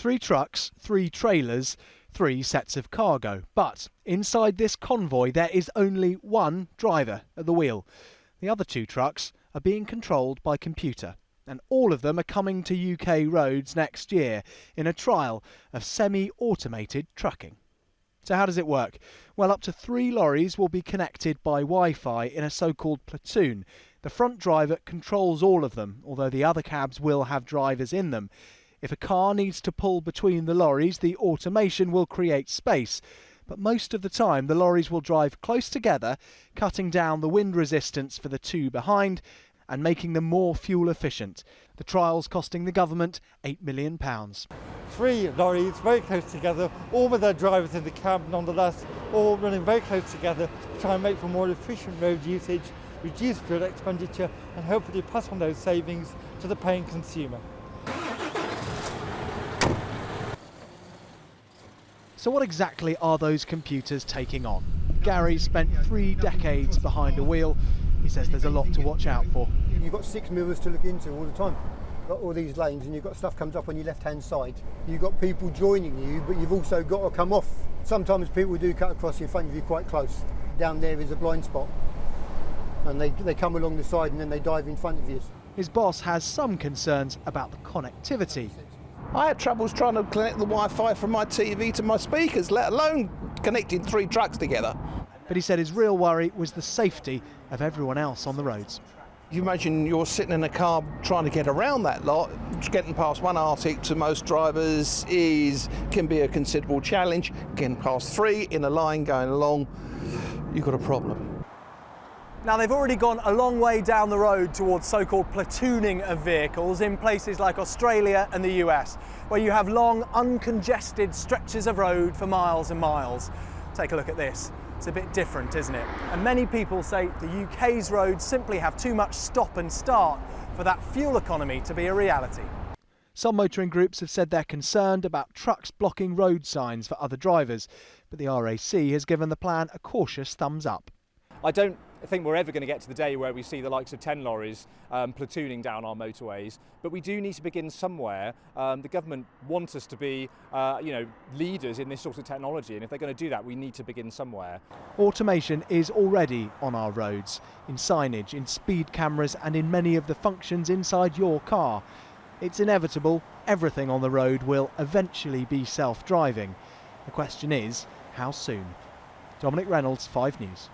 3 trucks, 3 trailers, 3 sets of cargo. But inside this convoy there is only one driver at the wheel. The other 2 trucks are being controlled by computer. And all of them are coming to UK roads next year in a trial of semi-automated trucking. So how does it work? Well, up to 3 lorries will be connected by Wi-Fi in a so-called platoon. The front driver controls all of them, although the other cabs will have drivers in them. If a car needs to pull between the lorries, the automation will create space. But most of the time, the lorries will drive close together, cutting down the wind resistance for the 2 behind and making them more fuel efficient. The trial's costing the government £8 million. 3 lorries very close together, all with their drivers in the cab nonetheless, all running very close together to try and make for more efficient road usage, reduce fuel expenditure and hopefully pass on those savings to the paying consumer. So what exactly are those computers taking on? Gary spent 3 decades behind a wheel. He says there's a lot to watch out for. You've got 6 mirrors to look into all the time. Got all these lanes and you've got stuff comes up on your left-hand side. You've got people joining you, but you've also got to come off. Sometimes people do cut across in front of you quite close. Down there is a blind spot. And they come along the side and then they dive in front of you. His boss has some concerns about the connectivity. I had troubles trying to connect the Wi-Fi from my TV to my speakers, let alone connecting 3 trucks together. But he said his real worry was the safety of everyone else on the roads. You imagine you're sitting in a car trying to get around that lot. Getting past one Arctic to most drivers can be a considerable challenge. Getting past 3 in a line going along, you've got a problem. Now, they've already gone a long way down the road towards so-called platooning of vehicles in places like Australia and the US, where you have long, uncongested stretches of road for miles and miles. Take a look at this. It's a bit different, isn't it? And many people say the UK's roads simply have too much stop and start for that fuel economy to be a reality. Some motoring groups have said they're concerned about trucks blocking road signs for other drivers, but the RAC has given the plan a cautious thumbs up. I don't think we're ever going to get to the day where we see the likes of 10 lorries platooning down our motorways, but we do need to begin somewhere. The government wants us to be leaders in this sort of technology, and if they're going to do that, we need to begin somewhere. Automation is already on our roads, in signage, in speed cameras and in many of the functions inside your car. It's inevitable, everything on the road will eventually be self-driving. The question is, how soon? Dominic Reynolds, 5 News.